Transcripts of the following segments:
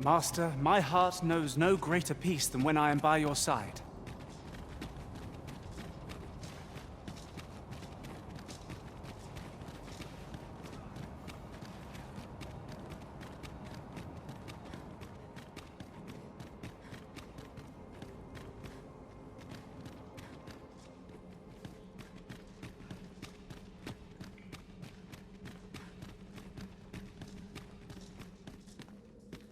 Master, my heart knows no greater peace than when I am by your side.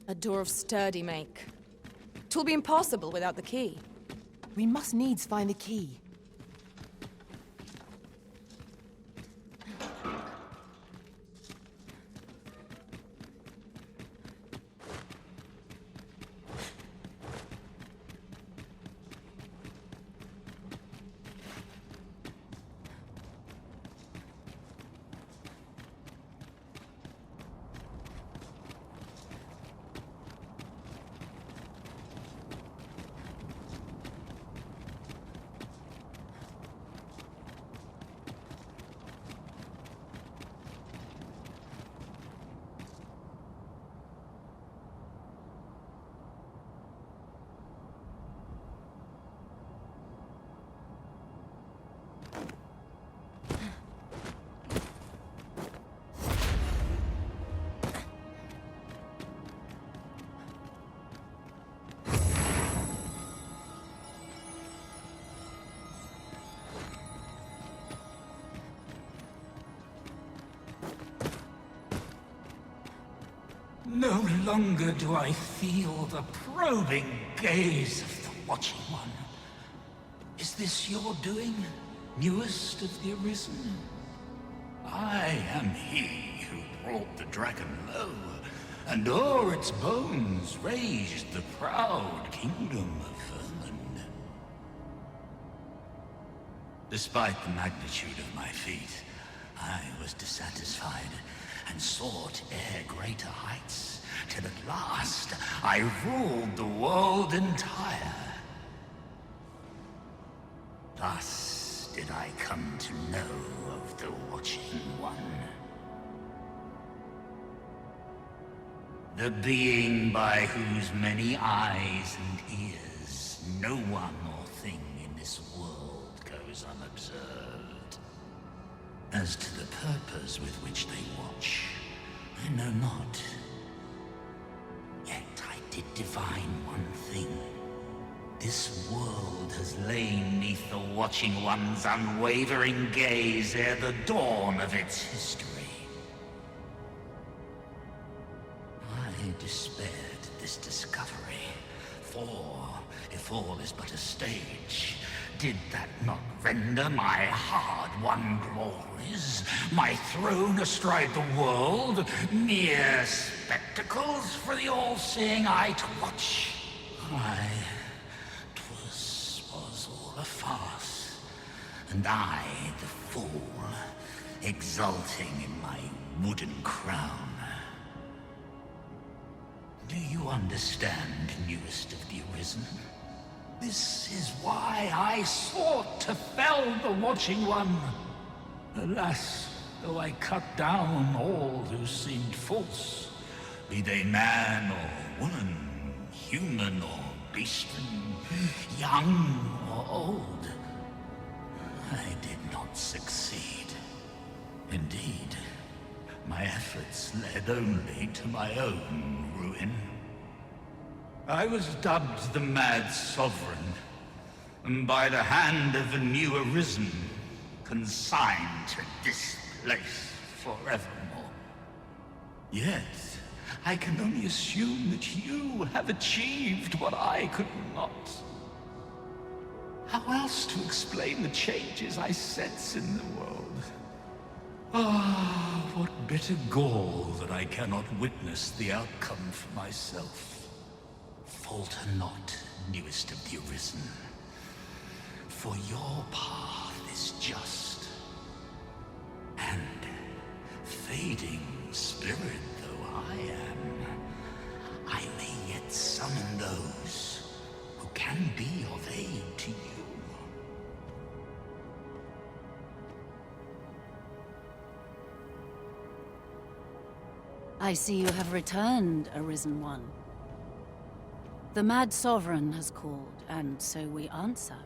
A door of sturdy make. 'Twill be impossible without the key. We must needs find the key. No longer do I feel the probing gaze of the Watching One. Is this your doing, newest of the Arisen? I am he who brought the dragon low, and o'er its bones raised the proud kingdom of vermin. Despite the magnitude of my feat, I was dissatisfied and sought e'er greater heights, till at last I ruled the world entire. Thus did I come to know of the Watching One. The being by whose many eyes and ears no one or thing in this world goes unobserved. As to the purpose with which they watch, I know not. Yet I did divine one thing. This world has lain neath the Watching One's unwavering gaze ere the dawn of its history. I despaired at this discovery, for if all is but a stage, did that not render my hard-won glories, my throne astride the world, mere spectacles for the all-seeing eye to watch? Aye, 'twas all a farce, and I the fool, exulting in my wooden crown. Do you understand, newest of the Arisen? This is why I sought to fell the Watching One. Alas, though I cut down all who seemed false, be they man or woman, human or beastly, young or old, I did not succeed. Indeed, my efforts led only to my own ruin. I was dubbed the Mad Sovereign, and by the hand of a new Arisen, consigned to this place forevermore. Yet, I can only assume that you have achieved what I could not. How else to explain the changes I sense in the world? Ah, what bitter gall that I cannot witness the outcome for myself. Falter not, newest of the Arisen, for your path is just. And, fading spirit though I am, I may yet summon those who can be of aid to you. I see you have returned, Arisen One. The Mad Sovereign has called, and so we answer.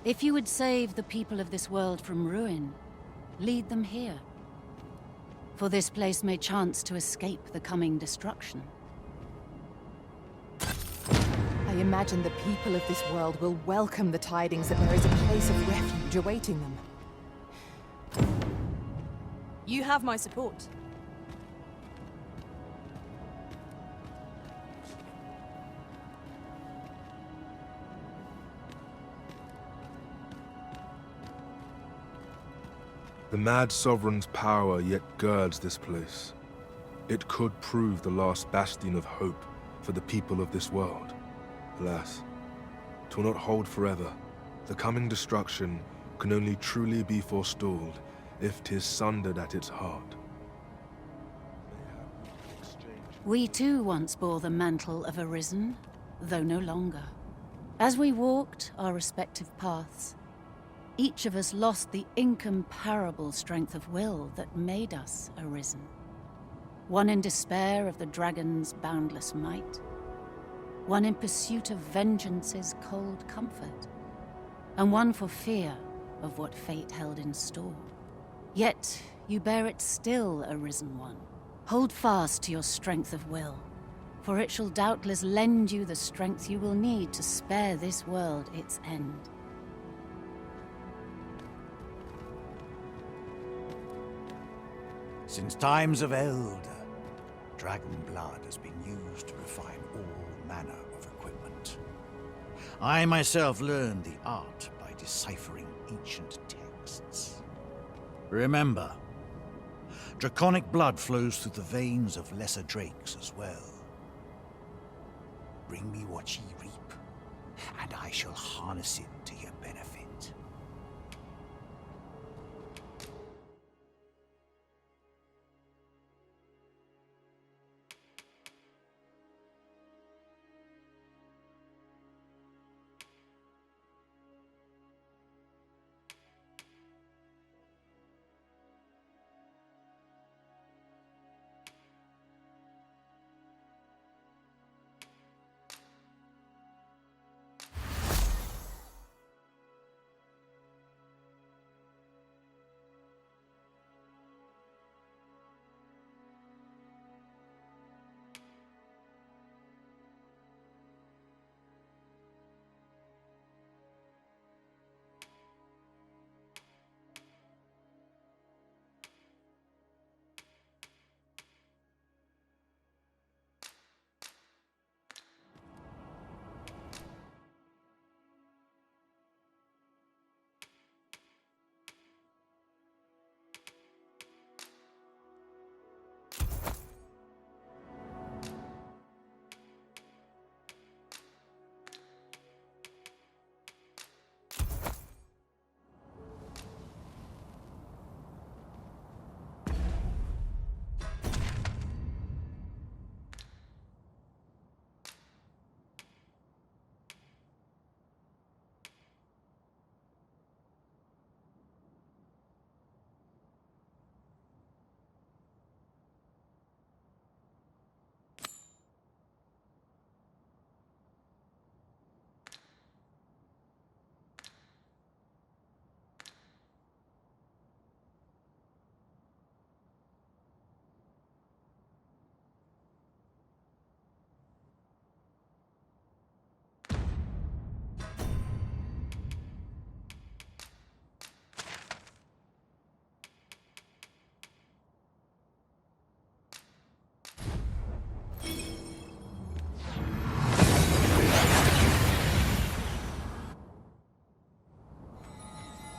If you would save the people of this world from ruin, lead them here. For this place may chance to escape the coming destruction. I imagine the people of this world will welcome the tidings that there is a place of refuge awaiting them. You have my support. The Mad Sovereign's power yet girds this place. It could prove the last bastion of hope for the people of this world. Alas, 'twill not hold forever. The coming destruction can only truly be forestalled if 'tis sundered at its heart. We too once bore the mantle of Arisen, though no longer. As we walked our respective paths, each of us lost the incomparable strength of will that made us Arisen. One in despair of the dragon's boundless might, one in pursuit of vengeance's cold comfort, and one for fear of what fate held in store. Yet you bear it still, Arisen One. Hold fast to your strength of will, for it shall doubtless lend you the strength you will need to spare this world its end. Since times of eld, dragon blood has been used to refine all manner of equipment. I myself learned the art by deciphering ancient texts. Remember, draconic blood flows through the veins of lesser drakes as well. Bring me what ye reap, and I shall harness it to your benefit.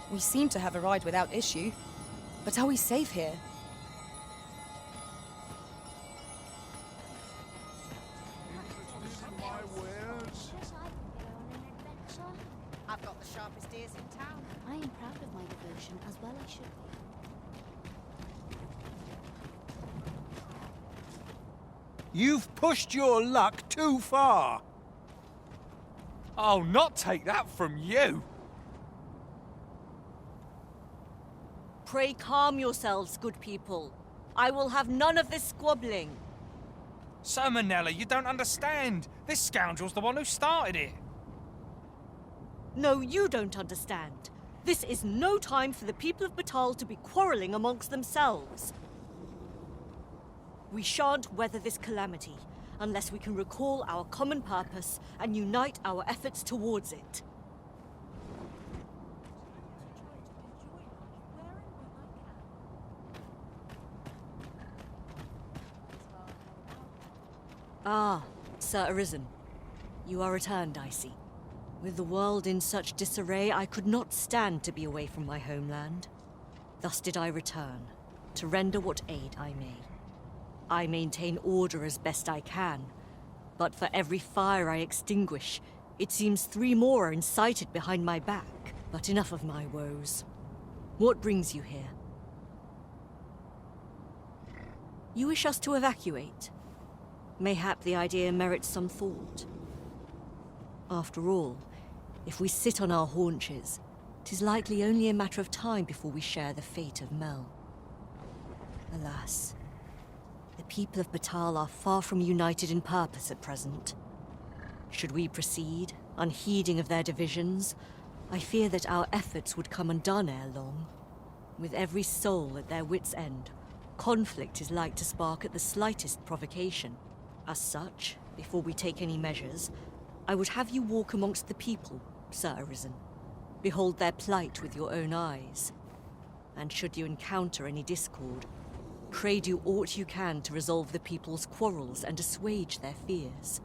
We seem to have arrived without issue. But are we safe here? I've got the sharpest ears in town. I am proud of my devotion, as well I should be. You've pushed your luck too far. I'll not take that from you! Pray calm yourselves, good people. I will have none of this squabbling. Sir Manella, you don't understand. This scoundrel's the one who started it. No, you don't understand. This is no time for the people of Batal to be quarrelling amongst themselves. We shan't weather this calamity unless we can recall our common purpose and unite our efforts towards it. Ah, Sir Arisen. You are returned, I see. With the world in such disarray, I could not stand to be away from my homeland. Thus did I return, to render what aid I may. I maintain order as best I can, but for every fire I extinguish, it seems 3 more are incited behind my back. But enough of my woes. What brings you here? You wish us to evacuate? Mayhap the idea merits some thought. After all, if we sit on our haunches, 'tis likely only a matter of time before we share the fate of Mel. Alas, the people of Batal are far from united in purpose at present. Should we proceed, unheeding of their divisions, I fear that our efforts would come undone ere long. With every soul at their wits' end, conflict is like to spark at the slightest provocation. As such, before we take any measures, I would have you walk amongst the people, Sir Arisen. Behold their plight with your own eyes. And should you encounter any discord, pray do aught you can to resolve the people's quarrels and assuage their fears.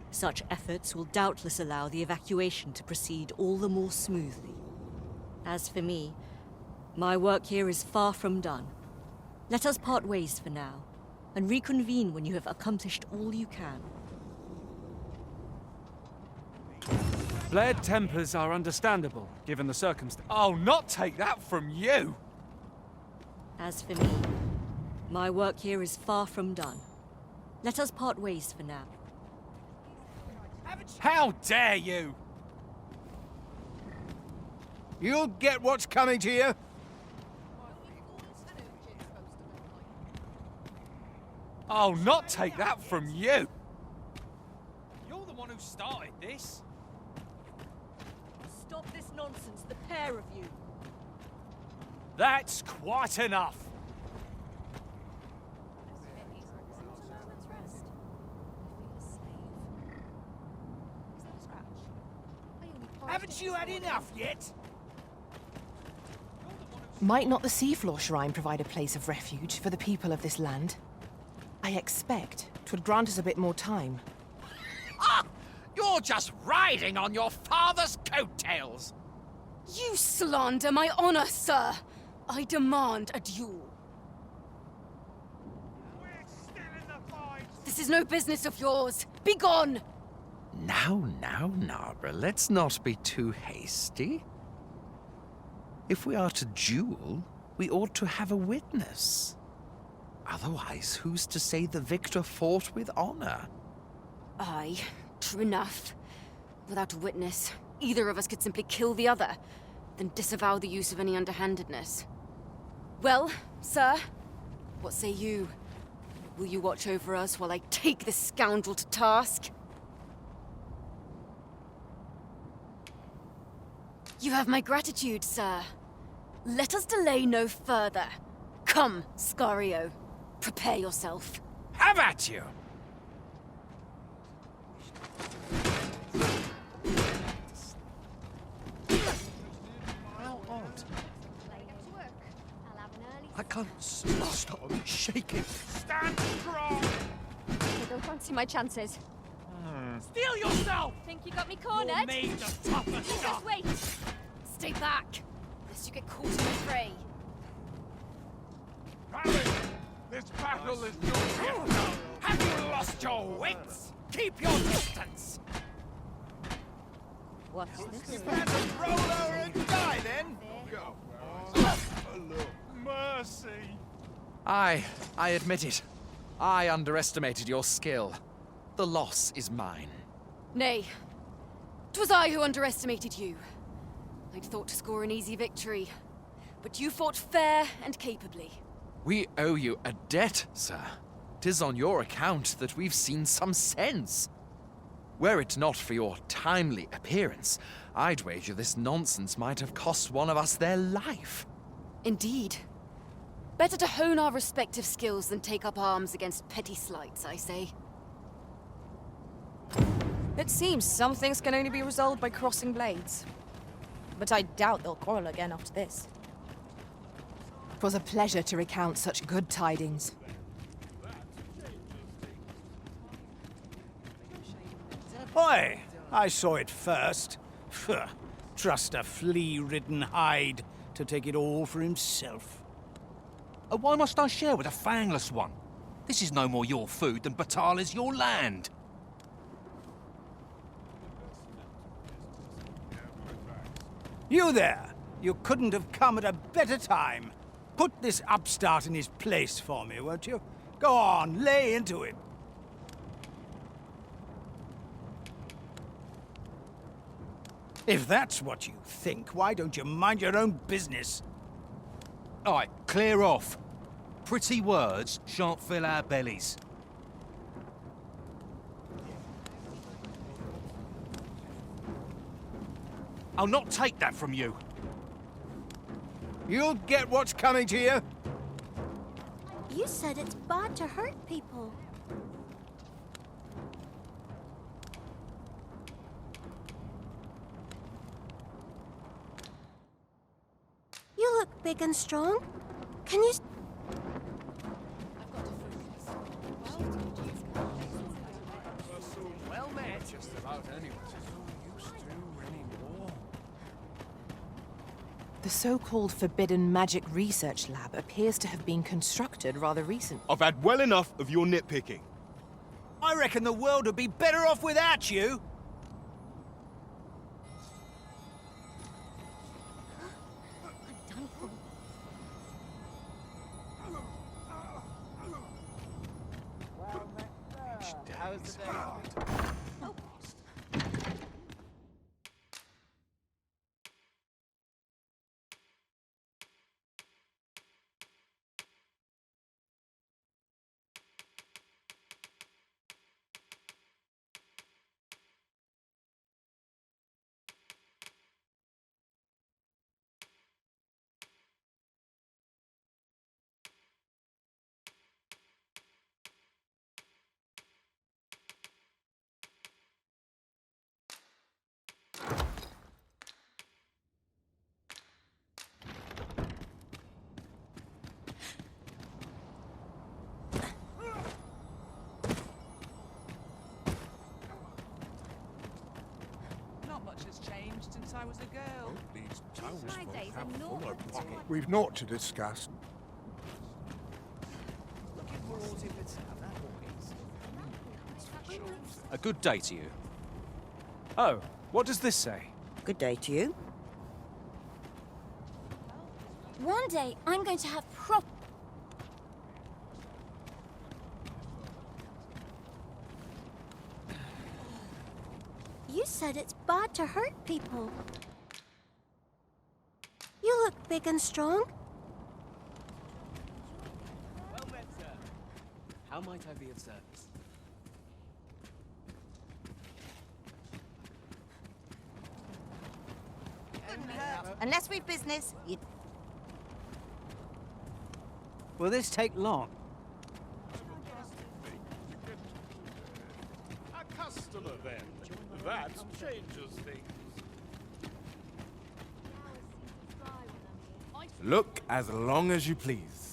Such efforts will doubtless allow the evacuation to proceed all the more smoothly. As for me, my work here is far from done. Let us part ways for now, and reconvene when you have accomplished all you can. Flared tempers are understandable, given the circumstances. I'll not take that from you! As for me, my work here is far from done. Let us part ways for now. How dare you! You'll get what's coming to you. I'll not take that from you! You're the one who started this. Stop this nonsense, the pair of you. That's quite enough. Haven't you had enough yet? Might not the seafloor shrine provide a place of refuge for the people of this land? I expect 'twould grant us a bit more time. Ah! You're just riding on your father's coattails! You slander my honor, sir! I demand a duel. This is no business of yours. Be gone! Now, Narborough, let's not be too hasty. If we are to duel, we ought to have a witness. Otherwise, who's to say the victor fought with honor? Aye, true enough. Without a witness, either of us could simply kill the other, then disavow the use of any underhandedness. Well, sir, what say you? Will you watch over us while I take this scoundrel to task? You have my gratitude, sir. Let us delay no further. Come, Scario. Prepare yourself. Have at you! How odd. I can't stop shaking. Stand strong! I don't fancy my chances. Steel yourself! Think you got me You're cornered? made of tougher stuff! Just wait! Stay back, lest you get caught in the fray. This battle is yours! Have you lost your wits? Keep your distance! What's this? You better roll over and die then. Mercy! I admit it. I underestimated your skill. The loss is mine. Nay, 'twas I who underestimated you. I'd thought to score an easy victory, but you fought fair and capably. We owe you a debt, sir. 'Tis on your account that we've seen some sense. Were it not for your timely appearance, I'd wager this nonsense might have cost one of us their life. Indeed. Better to hone our respective skills than take up arms against petty slights, I say. It seems some things can only be resolved by crossing blades. But I doubt they'll quarrel again after this. 'Twas a pleasure to recount such good tidings. Oi! I saw it first. Phew, trust a flea-ridden hide to take it all for himself. Why must I share with a fangless one? This is no more your food than Batal is your land. You there! You couldn't have come at a better time. Put this upstart in his place for me, won't you? Go on, lay into him. If that's what you think, why don't you mind your own business? All right, clear off. Pretty words shan't fill our bellies. I'll not take that from you. You'll get what's coming to you. You said it's bad to hurt people. You look big and strong. Can you... Well met. Just about anyone. The so-called forbidden magic research lab appears to have been constructed rather recently. I've had well enough of your nitpicking. I reckon the world would be better off without you. Since I was a girl. These townsfolk have not fuller pockets. We've naught to discuss. A good day to you. Oh, what does this say? Good day to you. One day, I'm going to have You said it's bad to hurt people. You look big and strong. Well met, sir. How might I be of service? Unless we've business, you... Will this take long? A customer, then. That changes things. Look as long as you please.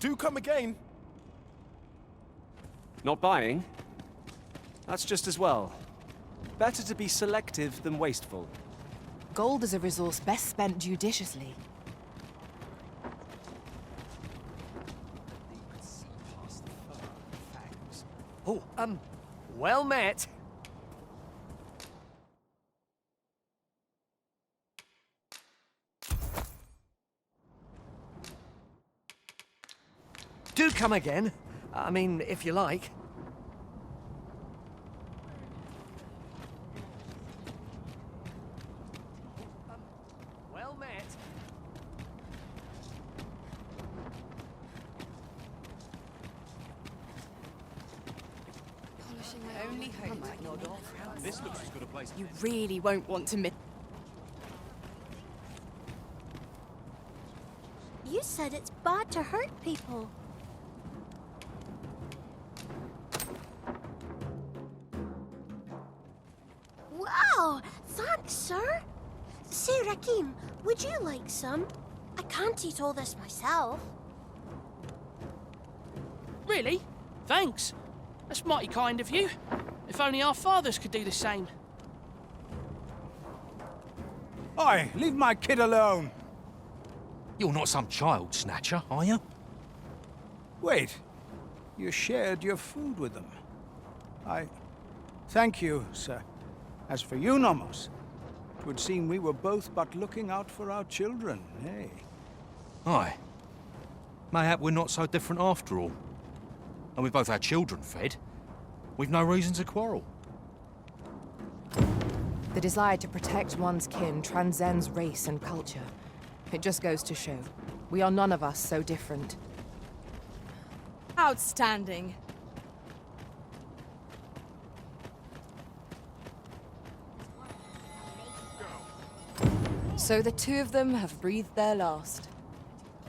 Do come again. Not buying? That's just as well. Better to be selective than wasteful. Gold is a resource best spent judiciously. Oh, well met. Do come again. I mean, if you like. Well met. Only hope might nod off. This looks as good a place. You really won't want to miss. You said it's bad to hurt people. Wow! Thanks, sir. Say, Rakim, would you like some? I can't eat all this myself. Really? Thanks. That's mighty kind of you. If only our fathers could do the same. Oi, leave my kid alone. You're not some child snatcher, are you? Wait, you shared your food with them. Thank you, sir. As for you, Nomos, it would seem we were both but looking out for our children, eh? Aye. Mayhap we're not so different after all. And we both had children fed. We've no reason to quarrel. The desire to protect one's kin transcends race and culture. It just goes to show, we are none of us so different. Outstanding. So the two of them have breathed their last.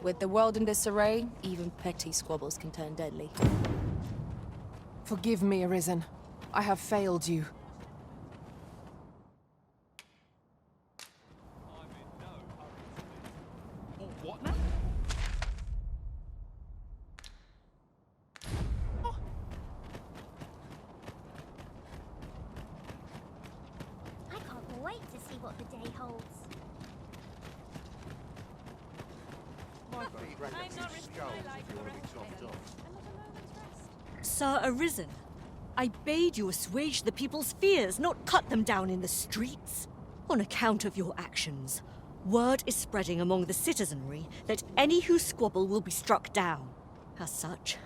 With the world in disarray, even petty squabbles can turn deadly. Forgive me, Arisen. I have failed you. What now? I can't wait to see what the day holds. Sir Arisen, I bade you assuage the people's fears, not cut them down in the streets. On account of your actions, word is spreading among the citizenry that any who squabble will be struck down. As such,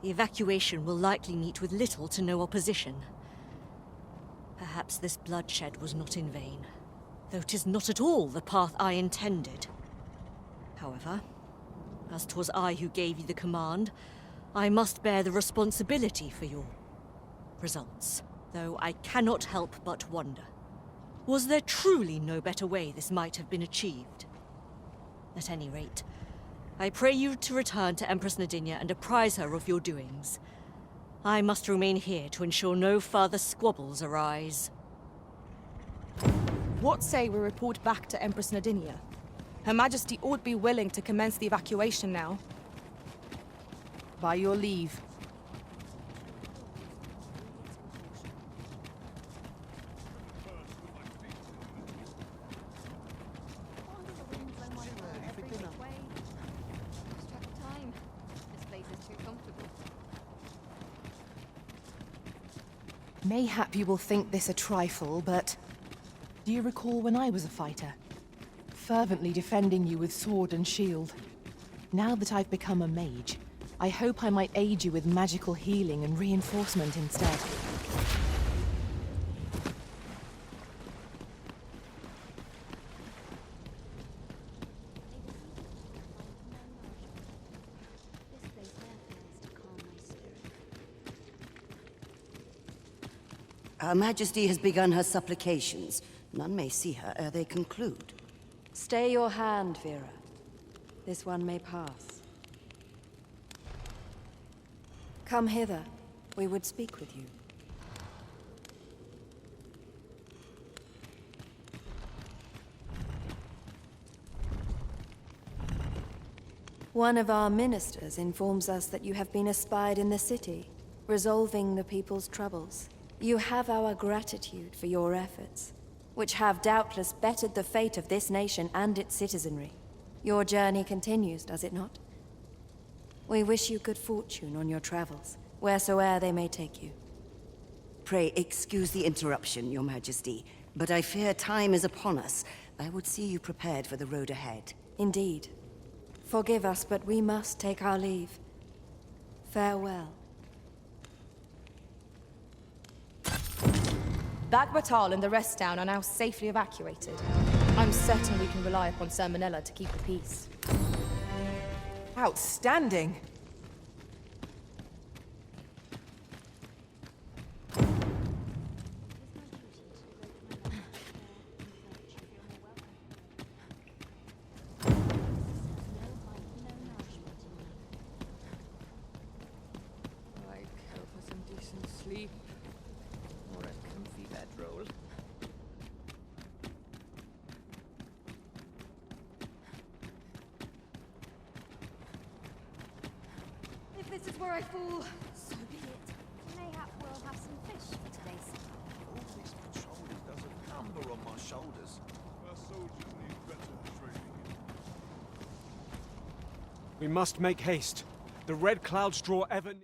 the evacuation will likely meet with little to no opposition. Perhaps this bloodshed was not in vain, though 'tis not at all the path I intended. However, as 'twas I who gave you the command, I must bear the responsibility for your results, though I cannot help but wonder. Was there truly no better way this might have been achieved? At any rate, I pray you to return to Empress Nadinia and apprise her of your doings. I must remain here to ensure no further squabbles arise. What say we report back to Empress Nadinia? Her Majesty ought be willing to commence the evacuation now. By your leave. Mayhap you will think this a trifle, but do you recall when I was a fighter? Fervently defending you with sword and shield. Now that I've become a mage, I hope I might aid you with magical healing and reinforcement instead. Her Majesty has begun her supplications. None may see her ere they conclude. Stay your hand, Vera. This one may pass. Come hither. We would speak with you. One of our ministers informs us that you have been espied in the city, resolving the people's troubles. You have our gratitude for your efforts, which have doubtless bettered the fate of this nation and its citizenry. Your journey continues, does it not? We wish you good fortune on your travels, wheresoe'er they may take you. Pray excuse the interruption, Your Majesty, but I fear time is upon us. I would see you prepared for the road ahead. Indeed. Forgive us, but we must take our leave. Farewell. That Batal and the rest down are now safely evacuated. I'm certain we can rely upon Sir Manella to keep the peace. Outstanding. Sleep or a comfy bedroll. If this is where I fall, so be it. Mayhap we'll have some fish for today's supper. All this patrolling doesn't number on my shoulders. Our soldiers need better training. We must make haste. The red clouds draw ever nearer.